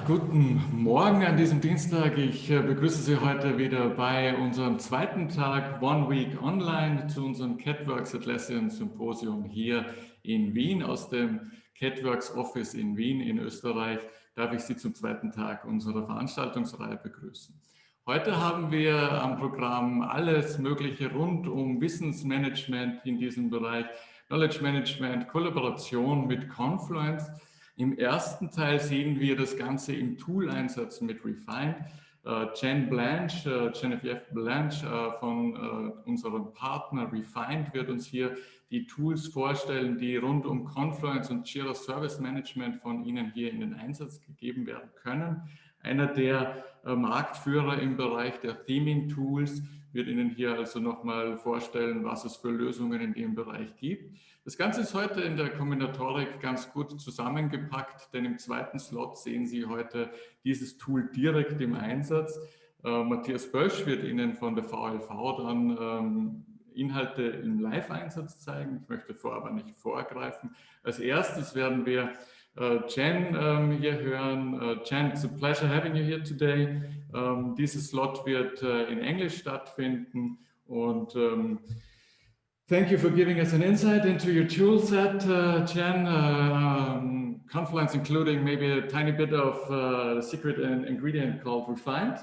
Guten Morgen an diesem Dienstag. Ich begrüße Sie heute wieder bei unserem zweiten Tag One Week Online zu unserem catworkx Atlassian-Symposium hier in Wien. Aus dem catworkx Office in Wien in Österreich darf ich Sie zum zweiten Tag unserer Veranstaltungsreihe begrüßen. Heute haben wir am Programm alles Mögliche rund um Wissensmanagement in diesem Bereich, Knowledge Management, Kollaboration mit Confluence. Im ersten Teil sehen wir das Ganze im Tool-Einsatz mit Refined. Genevieve Blanch von unserem Partner Refined wird uns hier die Tools vorstellen, die rund um Confluence und Jira Service Management von Ihnen hier in den Einsatz gegeben werden können. Einer der Marktführer im Bereich der Theming-Tools wird Ihnen hier also nochmal vorstellen, was es für Lösungen in dem Bereich gibt. Das Ganze ist heute in der Kombinatorik ganz gut zusammengepackt, denn im zweiten Slot sehen Sie heute dieses Tool direkt im Einsatz. Matthias Bösch wird Ihnen von der VLV dann Inhalte im Live-Einsatz zeigen. Ich möchte aber nicht vorgreifen. Als erstes werden wir Jen hier hören. Jen, it's a pleasure having you here today. Dieses Slot wird in Englisch stattfinden und thank you for giving us an insight into your tool set, Jen. Confluence including maybe a tiny bit of the secret ingredient called Refined.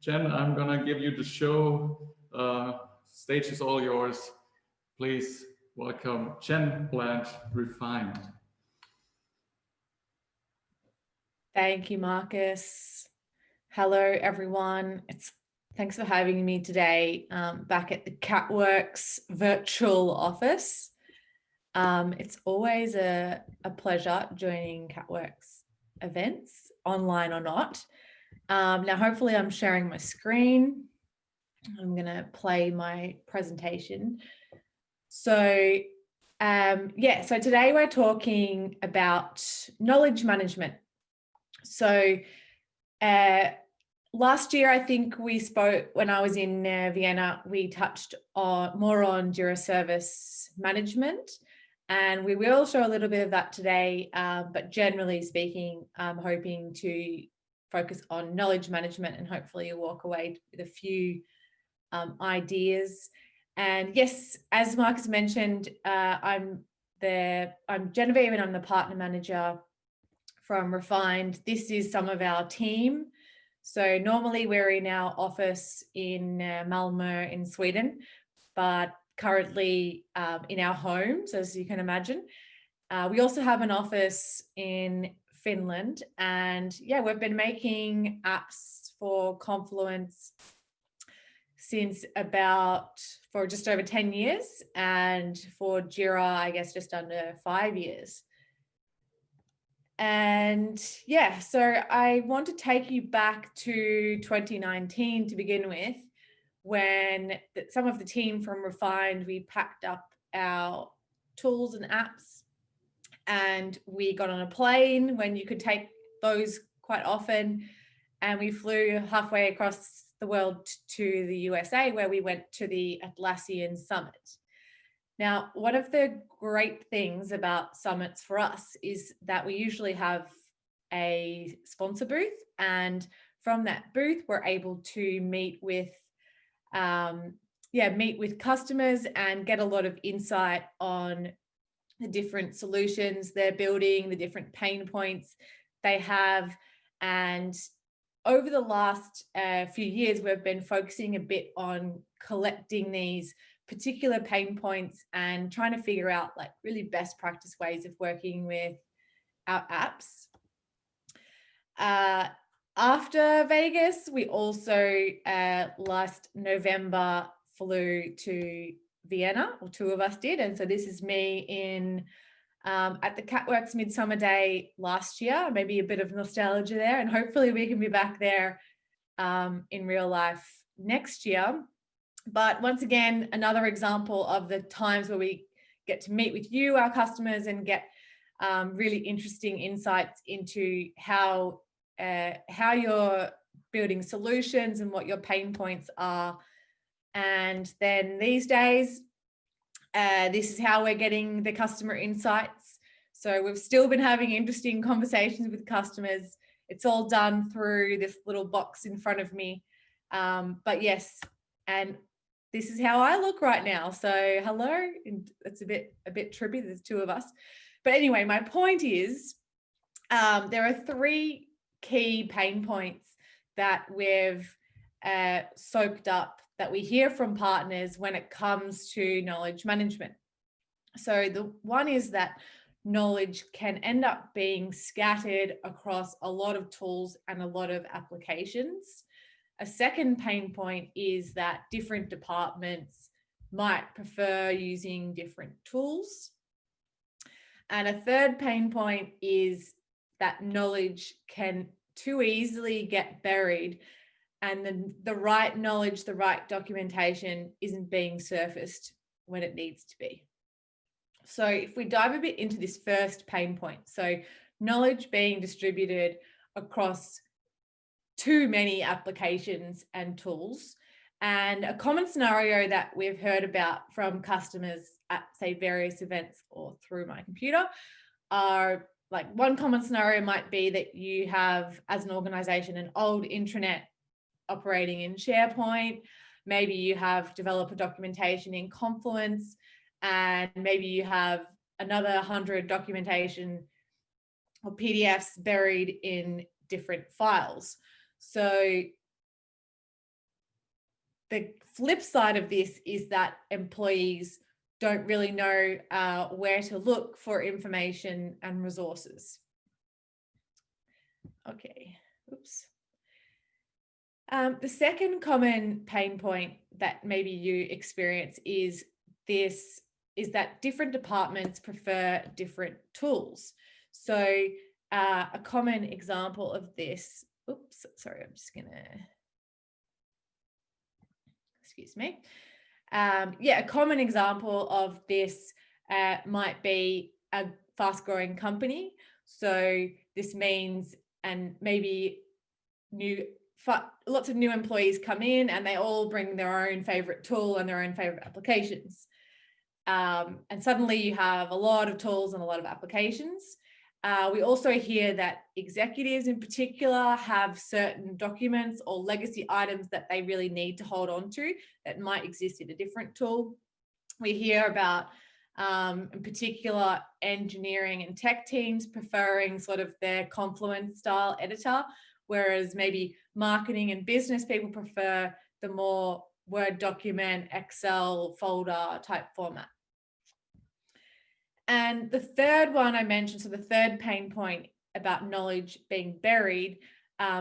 Jen, I'm gonna give you the show. Stage is all yours. Please welcome Jen Blanch, Refined. Thank you, Marcus. Hello, everyone. Thanks for having me today back at the catworkx virtual office. It's always a pleasure joining catworkx events, online or not. Now, hopefully I'm sharing my screen. I'm going to play my presentation. So, so today we're talking about knowledge management. So last year, I think we spoke when I was in Vienna, we touched more on Jira service management, and we will show a little bit of that today. But generally speaking, I'm hoping to focus on knowledge management and hopefully you'll walk away with a few ideas. And yes, as Marcus mentioned, I'm Genevieve and I'm the partner manager from Refined. This is some of our team. So normally we're in our office in Malmö in Sweden, but currently in our homes, as you can imagine. We also have an office in Finland, and yeah, we've been making apps for Confluence for just over 10 years, and for Jira, I guess just under 5 years. And yeah, so I want to take you back to 2019 to begin with, when some of the team from Refined, we packed up our tools and apps and we got on a plane when you could take those quite often. And we flew halfway across the world to the USA, where we went to the Atlassian Summit. Now, one of the great things about summits for us is that we usually have a sponsor booth, and from that booth, we're able to meet with customers and get a lot of insight on the different solutions they're building, the different pain points they have. And over the last few years, we've been focusing a bit on collecting these particular pain points and trying to figure out like really best practice ways of working with our apps. After Vegas, we also last November flew to Vienna, or two of us did. And so this is me at the catworkx Midsummer Day last year, maybe a bit of nostalgia there, and hopefully we can be back there in real life next year. But once again, another example of the times where we get to meet with you, our customers, and get really interesting insights into how you're building solutions and what your pain points are. And then these days, this is how we're getting the customer insights. So we've still been having interesting conversations with customers. it's all done through this little box in front of me. But yes, and this is how I look right now. So hello, it's a bit trippy. There's two of us. But anyway, my point is there are three key pain points that we've soaked up that we hear from partners when it comes to knowledge management. So the one is that knowledge can end up being scattered across a lot of tools and a lot of applications. A second pain point is that different departments might prefer using different tools. And a third pain point is that knowledge can too easily get buried, and the right knowledge, the right documentation isn't being surfaced when it needs to be. So if we dive a bit into this first pain point, so knowledge being distributed across too many applications and tools, and a common scenario that we've heard about from customers at, say, various events or through my computer are, like, one common scenario might be that you have, as an organization, an old intranet operating in SharePoint. Maybe you have developer documentation in Confluence, and maybe you have another 100 documentation or PDFs buried in different files. So the flip side of this is that employees don't really know where to look for information and resources. Okay, oops. The second common pain point that maybe you experience is that different departments prefer different tools. So a common example of this, oops, sorry, I'm just gonna, excuse me. Yeah, a common example of this might be a fast-growing company. So this means, and maybe lots of new employees come in and they all bring their own favorite tool and their own favorite applications. And suddenly you have a lot of tools and a lot of applications. We also hear that executives in particular have certain documents or legacy items that they really need to hold on to that might exist in a different tool. We hear about, in particular, engineering and tech teams preferring sort of their Confluence style editor, whereas maybe marketing and business people prefer the more Word document, Excel, folder type format. And the third one I mentioned, so the third pain point about knowledge being buried,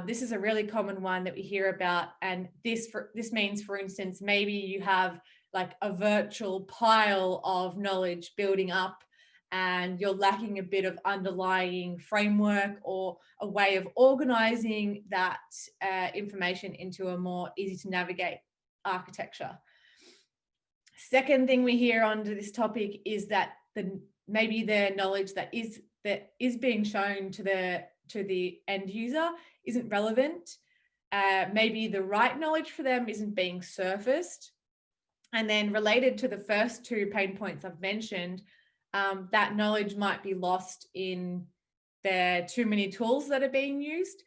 this is a really common one that we hear about. And this means, for instance, maybe you have like a virtual pile of knowledge building up and you're lacking a bit of underlying framework or a way of organizing that information into a more easy to navigate architecture. Second thing we hear under this topic is that maybe the knowledge that is being shown to the end user isn't relevant. Maybe the right knowledge for them isn't being surfaced. And then related to the first two pain points I've mentioned, that knowledge might be lost in the too many tools that are being used,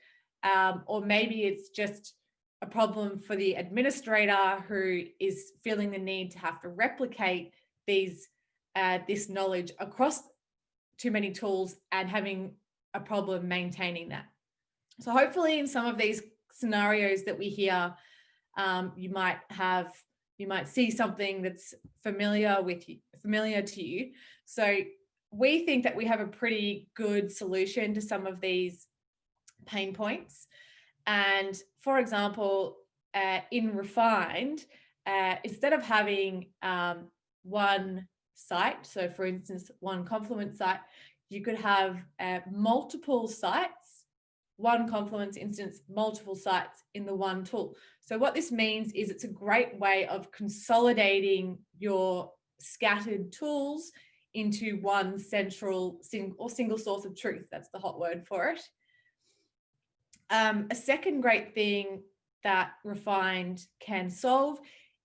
or maybe it's just a problem for the administrator who is feeling the need to have to replicate this knowledge across too many tools and having a problem maintaining that. So hopefully in some of these scenarios that we hear, you might see something that's familiar to you. So we think that we have a pretty good solution to some of these pain points. And for example, in Refined, instead of having one site, so for instance, one Confluence site, you could have multiple sites, one Confluence instance, multiple sites in the one tool. So what this means is it's a great way of consolidating your scattered tools into one central single source of truth. That's the hot word for it. A second great thing that Refined can solve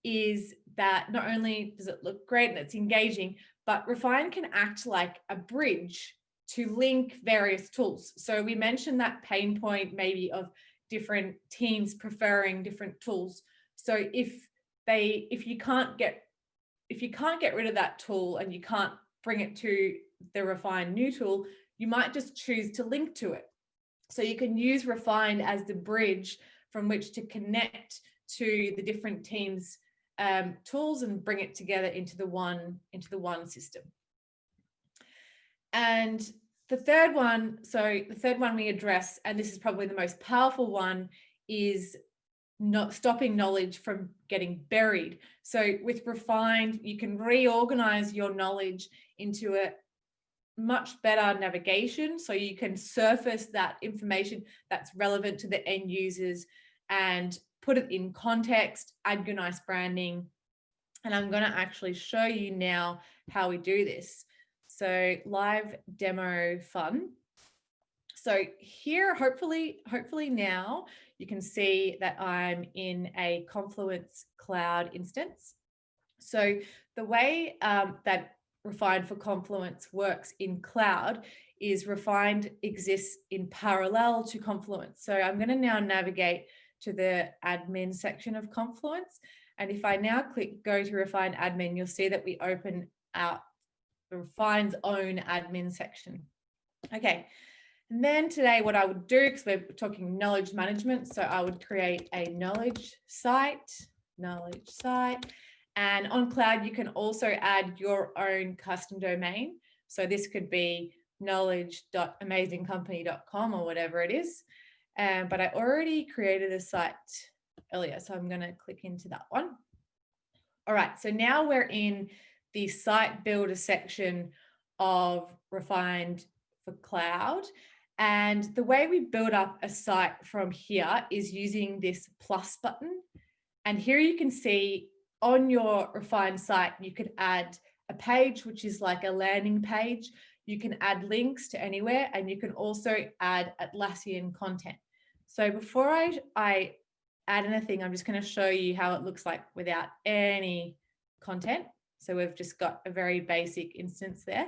is that not only does it look great and it's engaging, but Refined can act like a bridge to link various tools. So we mentioned that pain point maybe of different teams preferring different tools. So if you can't get rid of that tool and you can't bring it to the Refined new tool, you might just choose to link to it. So you can use Refined as the bridge from which to connect to the different teams' tools and bring it together into the one system. And the third one we address, and this is probably the most powerful one, is not stopping knowledge from getting buried. So with Refined, you can reorganize your knowledge into a much better navigation, so you can surface that information that's relevant to the end users and put it in context, add your nice branding. And I'm going to actually show you now how we do this. So live demo fun. So here, hopefully now you can see that I'm in a Confluence Cloud instance. So the way that Refined for Confluence works in cloud is Refined exists in parallel to Confluence. So I'm going to now navigate to the admin section of Confluence. And if I now click go to Refined admin, you'll see that we open out the Refined's own admin section. Okay. And then today what I would do, because we're talking knowledge management, so I would create a knowledge site. And on cloud, you can also add your own custom domain. So this could be knowledge.amazingcompany.com or whatever it is. But I already created a site earlier, so I'm going to click into that one. All right, so now we're in the site builder section of Refined for Cloud. And the way we build up a site from here is using this plus button. And here you can see on your Refined site, you could add a page, which is like a landing page. You can add links to anywhere, and you can also add Atlassian content. So before I add anything, I'm just going to show you how it looks like without any content. So we've just got a very basic instance there.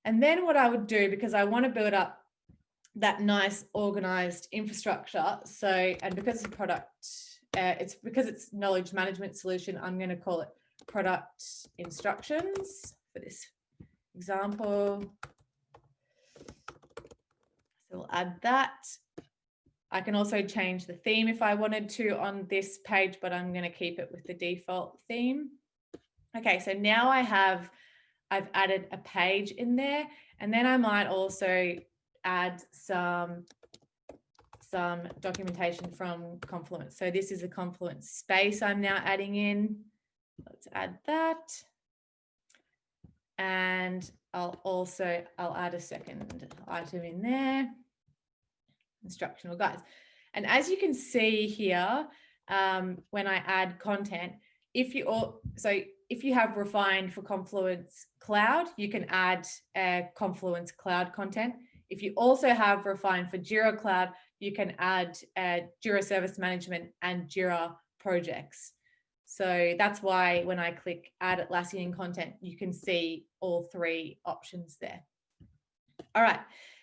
And then what I would do, because I want to build up that nice organized infrastructure. So, and because it's a product, because it's knowledge management solution, I'm going to call it product instructions for this example. So we'll add that. I can also change the theme if I wanted to on this page, but I'm going to keep it with the default theme. Okay, so now I've added a page in there, and then I might also add some documentation from Confluence. So this is a Confluence space I'm now adding in. Let's add that. And I'll add a second item in there. Instructional guides. And as you can see here, when I add content, if you have Refined for Confluence Cloud, you can add Confluence Cloud content. If you also have Refined for Jira Cloud, you can add Jira Service Management and Jira projects. So that's why when I click add Atlassian content, you can see all three options there. All right.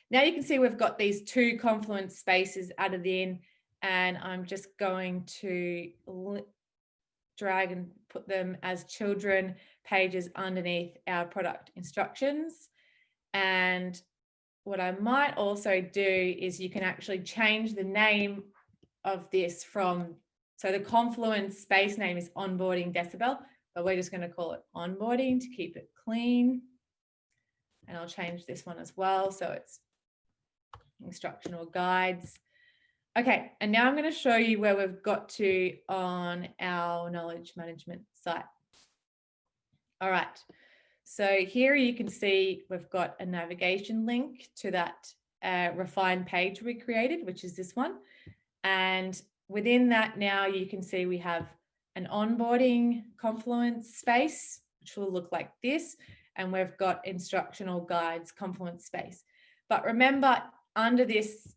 Now you can see we've got these two Confluence spaces added in, and I'm just going to drag and put them as children pages underneath our product instructions. And what I might also do is you can actually change the name of this from, so the Confluence space name is Onboarding Decibel, but we're just going to call it Onboarding to keep it clean. And I'll change this one as well, so it's instructional guides. Okay, and now I'm going to show you where we've got to on our knowledge management site. All right, so here you can see we've got a navigation link to that Refined page we created, which is this one. And within that now you can see we have an onboarding Confluence space, which will look like this. And we've got instructional guides Confluence space. But remember, under this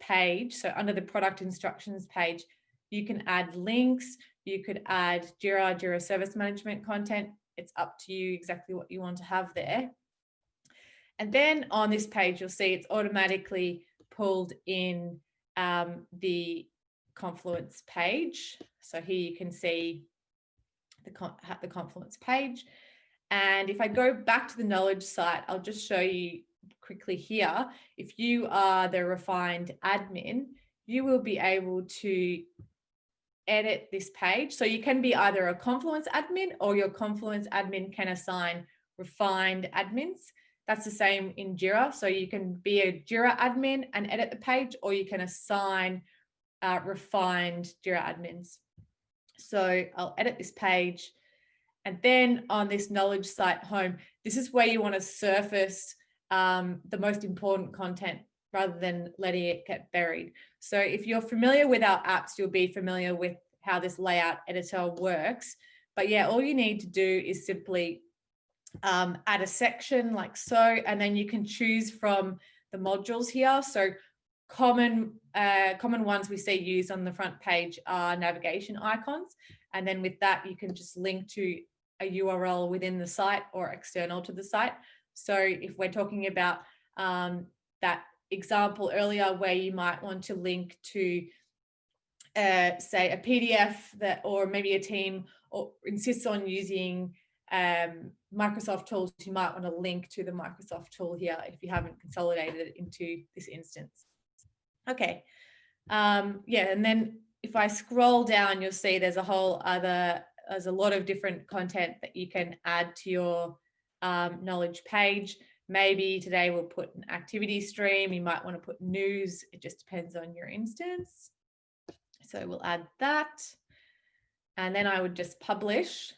page, so under the product instructions page, you can add links, you could add Jira Service Management content. It's up to you exactly what you want to have there. And then on this page, you'll see it's automatically pulled in the Confluence page. So here you can see the Confluence page. And if I go back to the knowledge site, I'll just show you quickly here. If you are the Refined admin, you will be able to edit this page. So you can be either a Confluence admin, or your Confluence admin can assign Refined admins. That's the same in Jira. So you can be a Jira admin and edit the page, or you can assign Refined Jira admins. So I'll edit this page. And then on this knowledge site home, this is where you want to surface the most important content rather than letting it get buried. So if you're familiar with our apps, you'll be familiar with how this layout editor works. But yeah, all you need to do is simply add a section like so, and then you can choose from the modules here. So common ones we see used on the front page are navigation icons. And then with that, you can just link to a URL within the site or external to the site. So if we're talking about that example earlier where you might want to link to say a PDF that, or maybe a team or insists on using Microsoft tools, you might want to link to the Microsoft tool here if you haven't consolidated it into this instance. Okay, yeah, and then if I scroll down, you'll see there's a lot of different content that you can add to your knowledge page. Maybe today we'll put an activity stream. You might want to put news. It just depends on your instance. So we'll add that. And then I would just publish.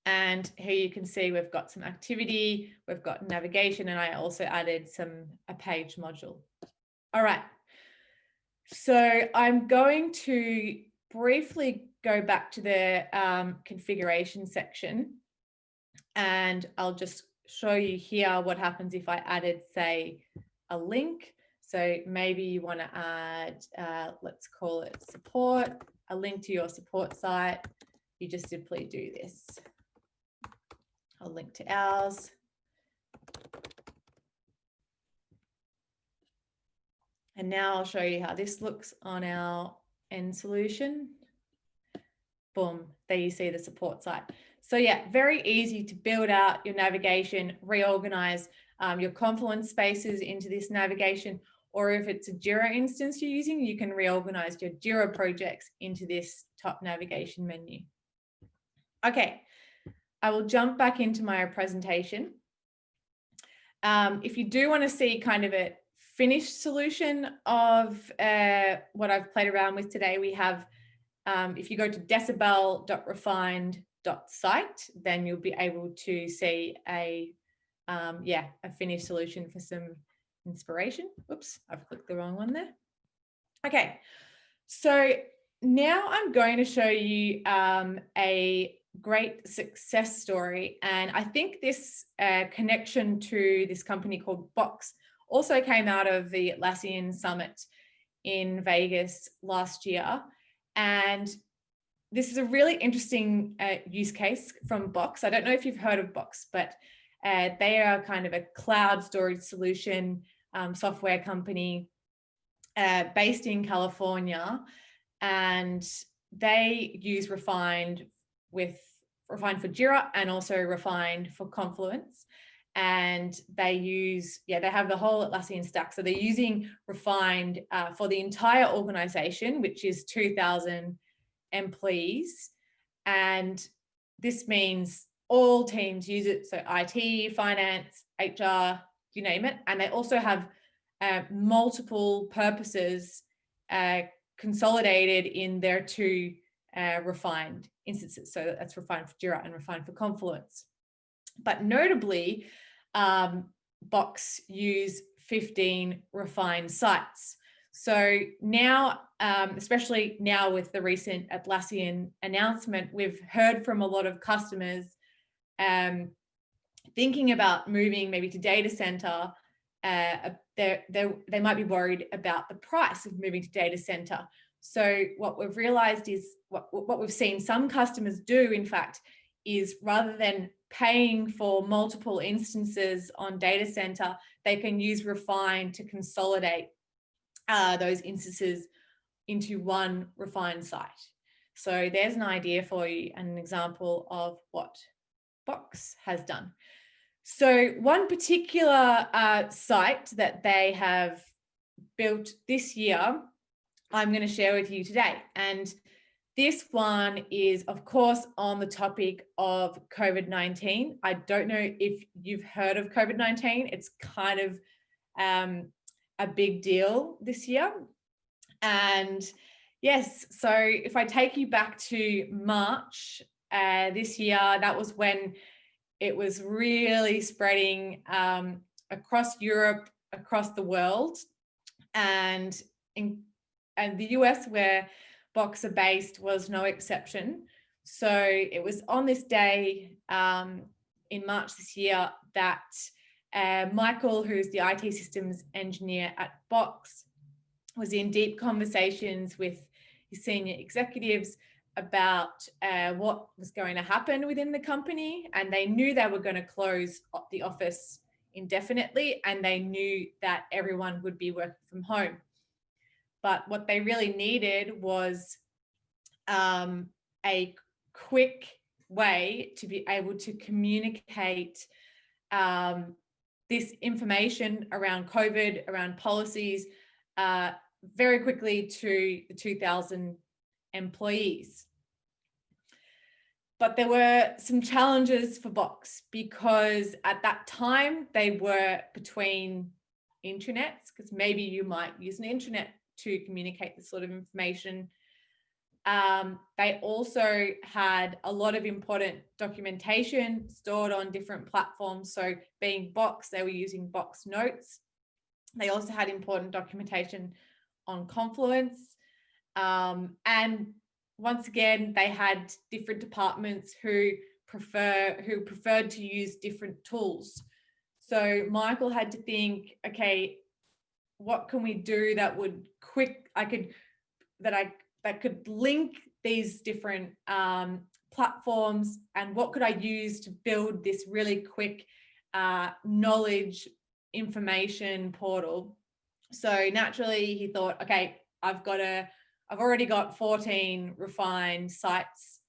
And here you can see we've got some activity, we've got navigation, and I also added a page module. All right. So I'm going to briefly go back to the configuration section, and I'll just show you here what happens if I added, say, a link. So maybe you want to add, let's call it support, a link to your support site. You just simply do this. I'll link to ours. And now I'll show you how this looks on our end solution. Boom, there you see the support site. So yeah, very easy to build out your navigation, reorganize your Confluence spaces into this navigation, or if it's a Jira instance you're using, you can reorganize your Jira projects into this top navigation menu. Okay, I will jump back into my presentation. If you do want to see kind of a finished solution of what I've played around with today, we have, if you go to decibel.refined.site, then you'll be able to see a finished solution for some inspiration. Oops, I've clicked the wrong one there. Okay, so now I'm going to show you a great success story, and I think this connection to this company called Box also came out of the Atlassian Summit in Vegas last year. And this is a really interesting use case from Box. I don't know if you've heard of Box, but they are kind of a cloud storage solution software company based in California, and they use Refined for Jira and also Refined for Confluence. And they use, they have the whole Atlassian stack. So they're using Refined for the entire organization, which is 2,000 employees. And this means all teams use it. So IT, finance, HR, you name it. And they also have multiple purposes consolidated in their two Refined instances. So that's Refined for Jira and Refined for Confluence. But notably, Box use 15 Refined sites. So now, especially now with the recent Atlassian announcement, we've heard from a lot of customers thinking about moving maybe to data center. They might be worried about the price of moving to data center. So what we've realized is what we've seen some customers do, in fact, is rather than paying for multiple instances on data center, they can use Refined to consolidate those instances into one Refined site. So there's an idea for you and an example of what Box has done. So one particular site that they have built this year, I'm going to share with you today. And this one is, of course, on the topic of COVID-19. I don't know if you've heard of COVID-19. It's kind of a big deal this year. And yes, so if I take you back to March this year, that was when it was really spreading across Europe, across the world, and the US, where Box are based, was no exception. So it was on this day in March this year that Michael, who's the IT systems engineer at Box, was in deep conversations with his senior executives about what was going to happen within the company. And they knew they were going to close the office indefinitely, and they knew that everyone would be working from home. But what they really needed was a quick way to be able to communicate this information around COVID, around policies, very quickly to the 2,000 employees. But there were some challenges for Box, because at that time they were between intranets, because maybe you might use an intranet to communicate this sort of information. They also had a lot of important documentation stored on different platforms. So being Box, they were using Box Notes. They also had important documentation on Confluence. And once again, they had different departments who preferred to use different tools. So Michael had to think, okay, what can we do that would that could link these different platforms, and what could I use to build this really quick knowledge information portal? So naturally he thought, okay, I've already got 14 Refined sites.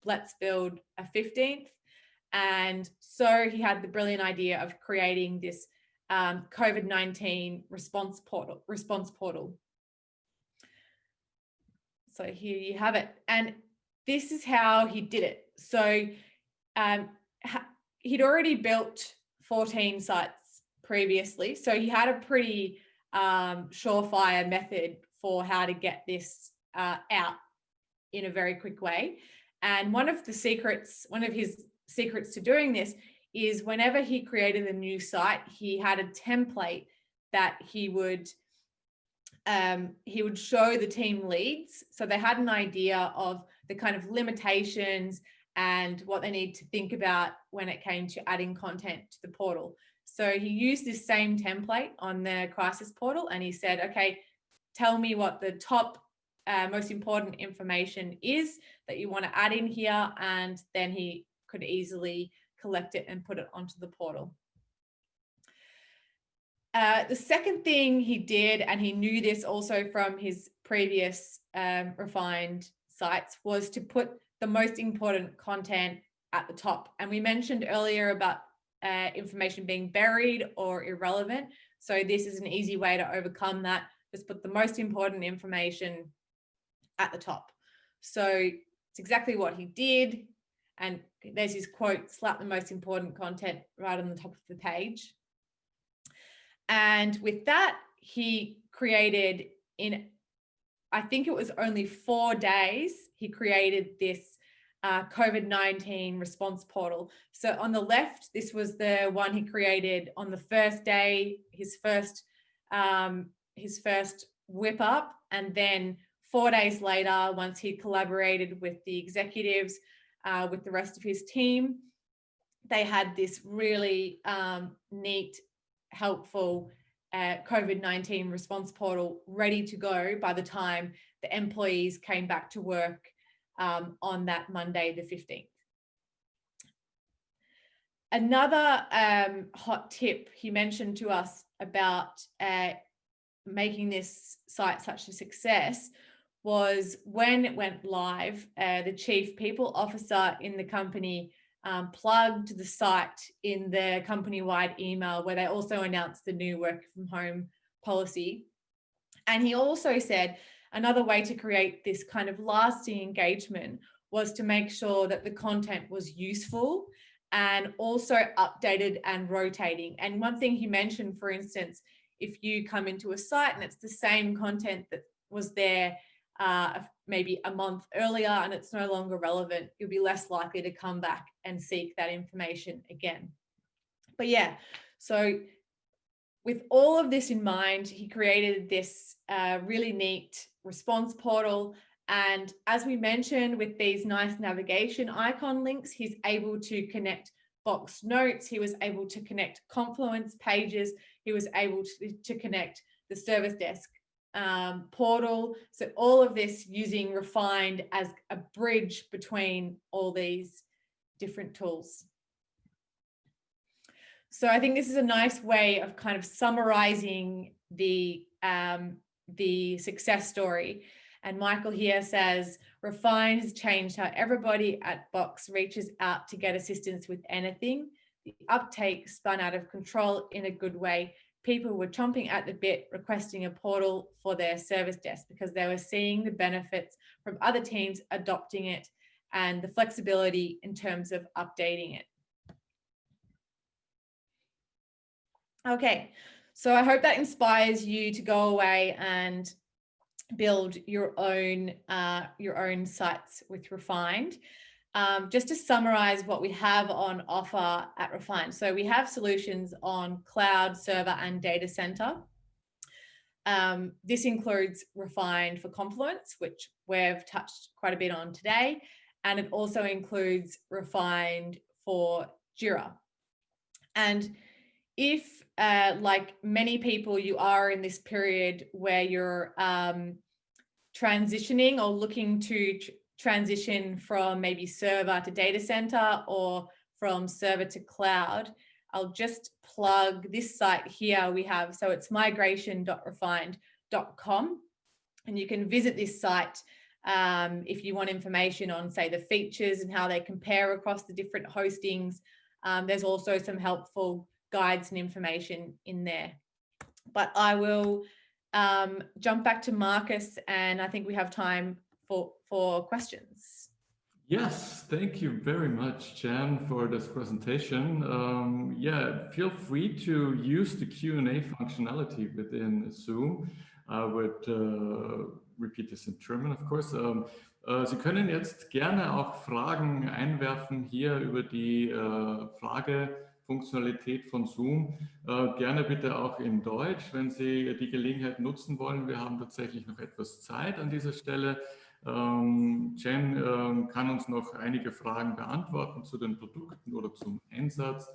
Let's build a 15th. And so he had the brilliant idea of creating this COVID-19 response portal. So here you have it. And this is how he did it. So he'd already built 14 sites previously. So he had a pretty surefire method for how to get this out in a very quick way. And one of his secrets to doing this is whenever he created a new site, he had a template that he would show the team leads, so they had an idea of the kind of limitations and what they need to think about when it came to adding content to the portal. So he used this same template on the crisis portal, and he said, okay, tell me what the top most important information is that you want to add in here, and then he could easily collect it and put it onto the portal. The second thing he did, and he knew this also from his previous Refined sites, was to put the most important content at the top. And we mentioned earlier about information being buried or irrelevant. So this is an easy way to overcome that. Just put the most important information at the top. So it's exactly what he did. And there's his quote, slap the most important content right on the top of the page. And with that, he created I think it was only 4 days, he created this COVID-19 response portal. So on the left, this was the one he created on the first day, his first whip up. And then 4 days later, once he collaborated with the executives, with the rest of his team, they had this really neat, helpful COVID-19 response portal ready to go by the time the employees came back to work on that Monday, the 15th. Another hot tip he mentioned to us about making this site such a success was when it went live, the chief people officer in the company plugged the site in their company-wide email where they also announced the new work from home policy. And he also said another way to create this kind of lasting engagement was to make sure that the content was useful and also updated and rotating. And one thing he mentioned, for instance, if you come into a site and it's the same content that was there maybe a month earlier and it's no longer relevant, you'll be less likely to come back and seek that information again. But yeah, so with all of this in mind, he created this really neat response portal. And as we mentioned, with these nice navigation icon links, he's able to connect Box Notes. He was able to connect Confluence pages. He was able to connect the service desk portal. So all of this using Refined as a bridge between all these different tools. So I think this is a nice way of kind of summarizing the success story. And Michael here says, Refined has changed how everybody at Box reaches out to get assistance with anything. The uptake spun out of control in a good way. People were chomping at the bit, requesting a portal for their service desk because they were seeing the benefits from other teams adopting it and the flexibility in terms of updating it. Okay, so I hope that inspires you to go away and build your own sites with Refined. Just to summarize what we have on offer at Refined. So we have solutions on cloud, server, and data center. This includes Refined for Confluence, which we've touched quite a bit on today. And it also includes Refined for Jira. And if, like many people, you are in this period where you're transitioning or looking to transition from maybe server to data center or from server to cloud, I'll just plug this site here we have. So it's migration.refined.com. And you can visit this site if you want information on, say, the features and how they compare across the different hostings. There's also some helpful guides and information in there. But I will jump back to Marcus, and I think we have time for questions. Yes, thank you very much, Jan, for this presentation. Yeah, feel free to use the Q&A functionality within Zoom. I would repeat this in German, of course. Sie können jetzt gerne auch Fragen einwerfen hier über die Fragefunktionalität von Zoom. Gerne bitte auch in Deutsch, wenn Sie die Gelegenheit nutzen wollen. Wir haben tatsächlich noch etwas Zeit an dieser Stelle. Jen kann uns noch einige Fragen beantworten zu den Produkten oder zum Einsatz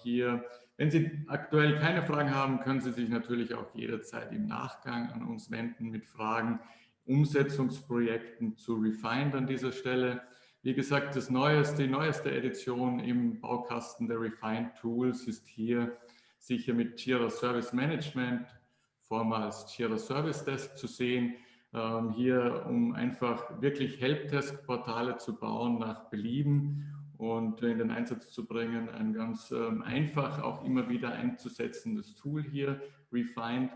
hier. Wenn Sie aktuell keine Fragen haben, können Sie sich natürlich auch jederzeit im Nachgang an uns wenden mit Fragen, Umsetzungsprojekten zu Refined an dieser Stelle. Wie gesagt, die neueste Edition im Baukasten der Refined Tools ist hier sicher mit Jira Service Management, vormals Jira Service Desk zu sehen. Hier, um einfach wirklich Helpdesk-Portale zu bauen nach Belieben und in den Einsatz zu bringen. Ein ganz einfach auch immer wieder einzusetzendes Tool hier, Refined.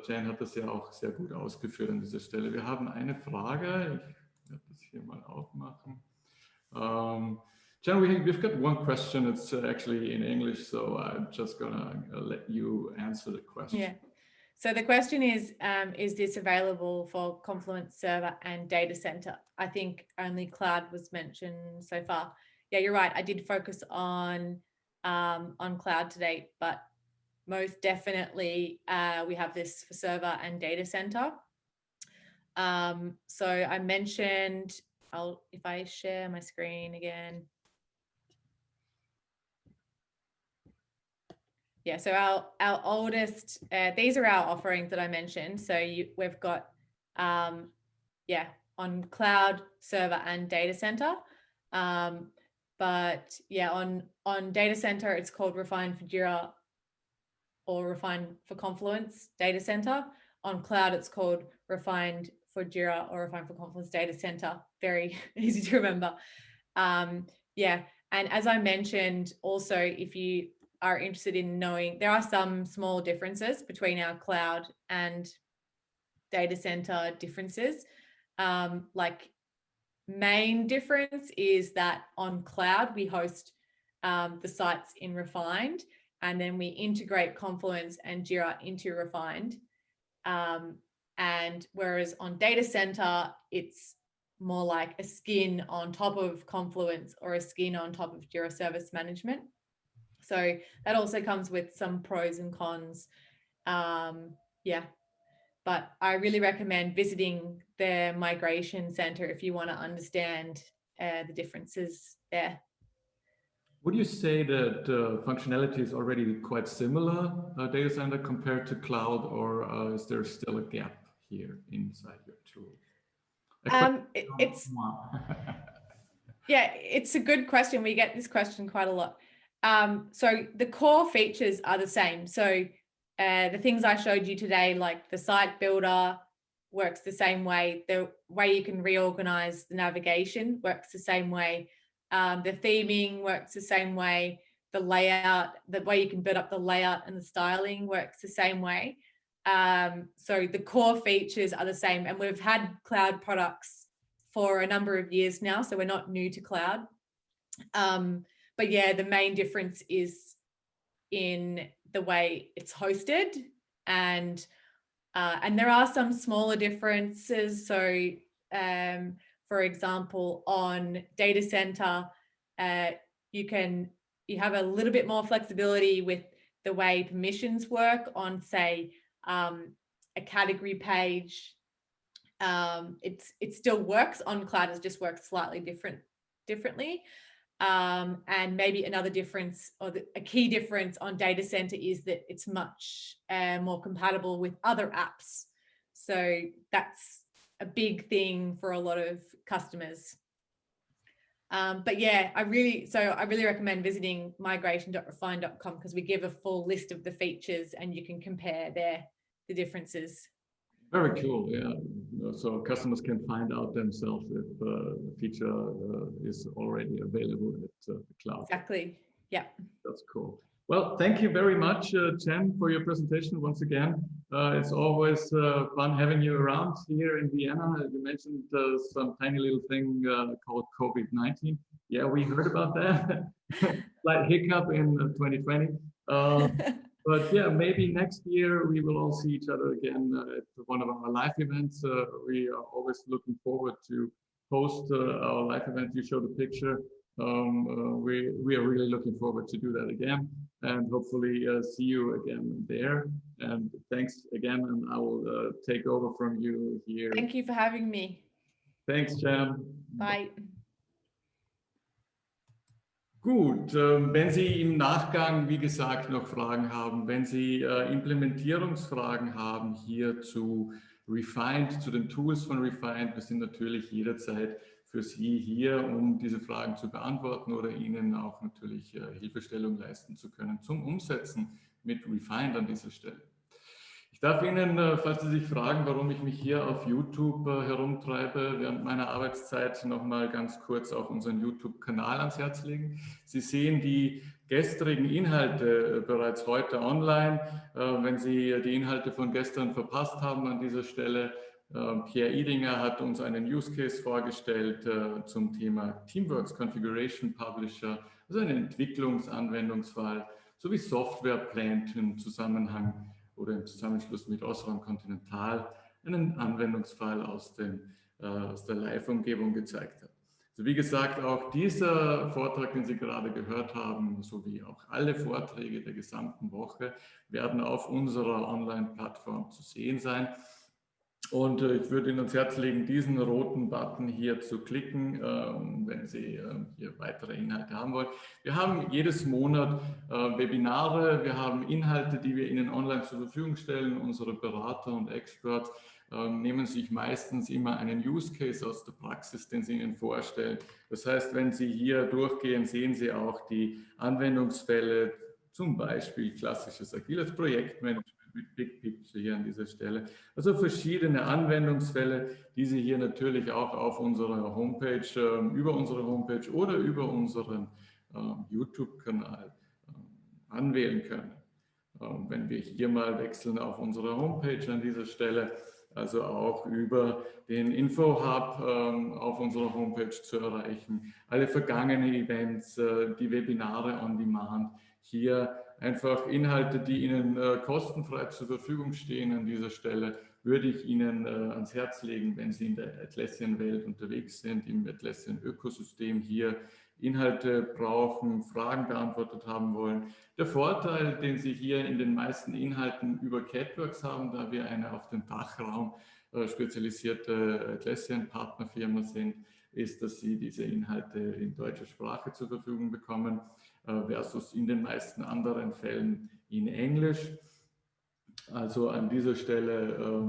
Jan hat das ja auch sehr gut ausgeführt an dieser Stelle. Wir haben eine Frage, ich werde das hier mal aufmachen. Jan, we've got one question. It's actually in English, so I'm just gonna let you answer the question. Yeah. So the question is this available for Confluence Server and Data Center? I think only cloud was mentioned so far. Yeah, you're right. I did focus on cloud today, but most definitely we have this for server and data center. So I mentioned, if I share my screen again. Yeah, so our oldest, these are our offerings that I mentioned. So we've got, on cloud, server, and data center. But yeah, on data center, it's called Refined for Jira or Refined for Confluence Data Center. On cloud, it's called Refined for Jira or Refined for Confluence Data Center. Very easy to remember. Yeah, and as I mentioned, also, if you are interested in knowing, there are some small differences between our cloud and data center differences. Like main difference is that on cloud, we host the sites in Refined, and then we integrate Confluence and Jira into Refined. And whereas on data center, it's more like a skin on top of Confluence or a skin on top of Jira Service Management. So that also comes with some pros and cons. Yeah, but I really recommend visiting the migration center if you want to understand the differences there. Would you say that functionality is already quite similar, data center compared to cloud, or is there still a gap here inside your tool? Yeah, it's a good question. We get this question quite a lot. So the core features are the same. So the things I showed you today, like the site builder works the same way. The way you can reorganize the navigation works the same way. The theming works the same way. The layout, the way you can build up the layout and the styling works the same way. So the core features are the same, and we've had cloud products for a number of years now, so we're not new to cloud. But yeah, the main difference is in the way it's hosted, and there are some smaller differences. So for example, on data center, you have a little bit more flexibility with the way permissions work on, say, a category page. It still works on cloud, it just works slightly differently. And maybe another difference, or a key difference on data center, is that it's much more compatible with other apps. So that's a big thing for a lot of customers. But yeah, I really recommend visiting migration.refined.com, because we give a full list of the features and you can compare the differences. Very cool, yeah. So customers can find out themselves if the feature is already available at the cloud. Exactly, yeah. That's cool. Well, thank you very much, Jen, for your presentation once again. It's always fun having you around here in Vienna. You mentioned some tiny little thing called COVID-19. Yeah, we heard about that. Slight hiccup in 2020. But yeah, maybe next year we will all see each other again at one of our live events. We are always looking forward to host our live event. You showed a picture. We are really looking forward to do that again, and hopefully see you again there. And thanks again, and I will take over from you here. Thank you for having me. Thanks, Jen. Bye. Gut, wenn Sie im Nachgang, wie gesagt, noch Fragen haben, wenn Sie Implementierungsfragen haben hier zu Refined, zu den Tools von Refined, wir sind natürlich jederzeit für Sie hier, um diese Fragen zu beantworten oder Ihnen auch natürlich Hilfestellung leisten zu können zum Umsetzen mit Refined an dieser Stelle. Ich darf Ihnen, falls Sie sich fragen, warum ich mich hier auf YouTube herumtreibe, während meiner Arbeitszeit noch mal ganz kurz auch unseren YouTube-Kanal ans Herz legen. Sie sehen die gestrigen Inhalte bereits heute online. Wenn Sie die Inhalte von gestern verpasst haben an dieser Stelle, Pierre Idinger hat uns einen Use Case vorgestellt zum Thema Teamworks Configuration Publisher, also einen Entwicklungsanwendungsfall, sowie Software Plant im Zusammenhang oder im Zusammenschluss mit Osram Continental einen Anwendungsfall aus der Live-Umgebung gezeigt hat. Also wie gesagt, auch dieser Vortrag, den Sie gerade gehört haben, sowie auch alle Vorträge der gesamten Woche werden auf unserer Online-Plattform zu sehen sein. Und ich würde Ihnen ans Herz legen, diesen roten Button hier zu klicken, wenn Sie hier weitere Inhalte haben wollen. Wir haben jedes Monat Webinare, wir haben Inhalte, die wir Ihnen online zur Verfügung stellen. Unsere Berater und Experts nehmen sich meistens immer einen Use Case aus der Praxis, den sie Ihnen vorstellen. Das heißt, wenn Sie hier durchgehen, sehen Sie auch die Anwendungsfälle, zum Beispiel klassisches agiles Projektmanagement mit Big Picture hier an dieser Stelle. Also verschiedene Anwendungsfälle, die Sie hier natürlich auch auf unserer Homepage, über unsere Homepage oder über unseren YouTube-Kanal anwählen können. Wenn wir hier mal wechseln auf unsere Homepage an dieser Stelle, also auch über den Info-Hub auf unserer Homepage zu erreichen, alle vergangenen Events, die Webinare on Demand, hier einfach Inhalte, die Ihnen kostenfrei zur Verfügung stehen an dieser Stelle, würde ich Ihnen ans Herz legen, wenn Sie in der Atlassian-Welt unterwegs sind, im Atlassian-Ökosystem hier Inhalte brauchen, Fragen beantwortet haben wollen. Der Vorteil, den Sie hier in den meisten Inhalten über catworkx haben, da wir eine auf den Dachraum spezialisierte Atlassian-Partnerfirma sind, ist, dass Sie diese Inhalte in deutscher Sprache zur Verfügung bekommen, versus in den meisten anderen Fällen in Englisch. Also an dieser Stelle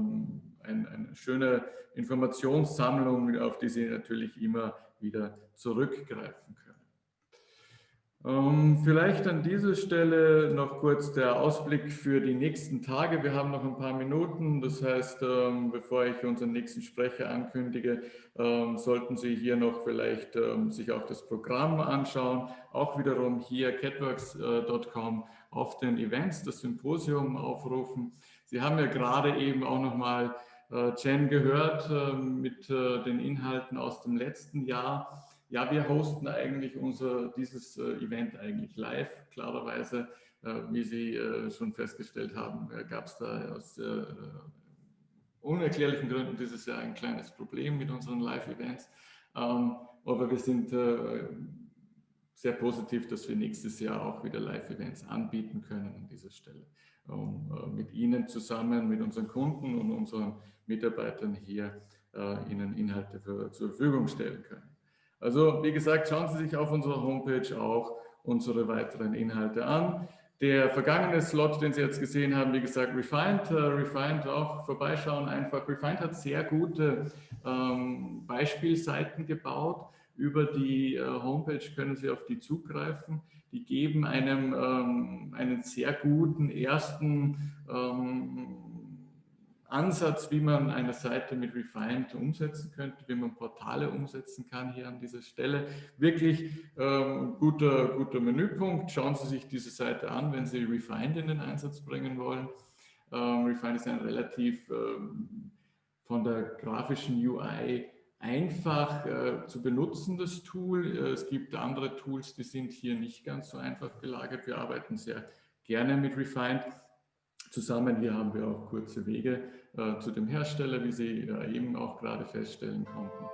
eine schöne Informationssammlung, auf die Sie natürlich immer wieder zurückgreifen können. Vielleicht an dieser Stelle noch kurz der Ausblick für die nächsten Tage. Wir haben noch ein paar Minuten, das heißt, bevor ich unseren nächsten Sprecher ankündige, sollten Sie hier noch vielleicht sich auch das Programm anschauen. Auch wiederum hier catworkx.com auf den Events, das Symposium aufrufen. Sie haben ja gerade eben auch nochmal Jen gehört mit den Inhalten aus dem letzten Jahr. Ja, wir hosten eigentlich dieses Event eigentlich live, klarerweise. Wie Sie schon festgestellt haben, gab es da aus unerklärlichen Gründen dieses Jahr ein kleines Problem mit unseren Live-Events. Aber wir sind sehr positiv, dass wir nächstes Jahr auch wieder Live-Events anbieten können an dieser Stelle, um mit Ihnen zusammen, mit unseren Kunden und unseren Mitarbeitern hier Ihnen Inhalte zur Verfügung stellen können. Also wie gesagt, schauen Sie sich auf unserer Homepage auch unsere weiteren Inhalte an. Der vergangene Slot, den Sie jetzt gesehen haben, wie gesagt, Refined auch vorbeischauen einfach. Refined hat sehr gute Beispielseiten gebaut. Über die Homepage können Sie auf die zugreifen. Die geben einem einen sehr guten ersten Ansatz, wie man eine Seite mit Refined umsetzen könnte, wie man Portale umsetzen kann hier an dieser Stelle. Wirklich guter Menüpunkt. Schauen Sie sich diese Seite an, wenn Sie Refined in den Einsatz bringen wollen. Refined ist ein relativ von der grafischen UI einfach zu benutzendes Tool. Es gibt andere Tools, die sind hier nicht ganz so einfach gelagert. Wir arbeiten sehr gerne mit Refined zusammen. Hier haben wir auch kurze Wege zu dem Hersteller, wie Sie eben auch gerade feststellen konnten.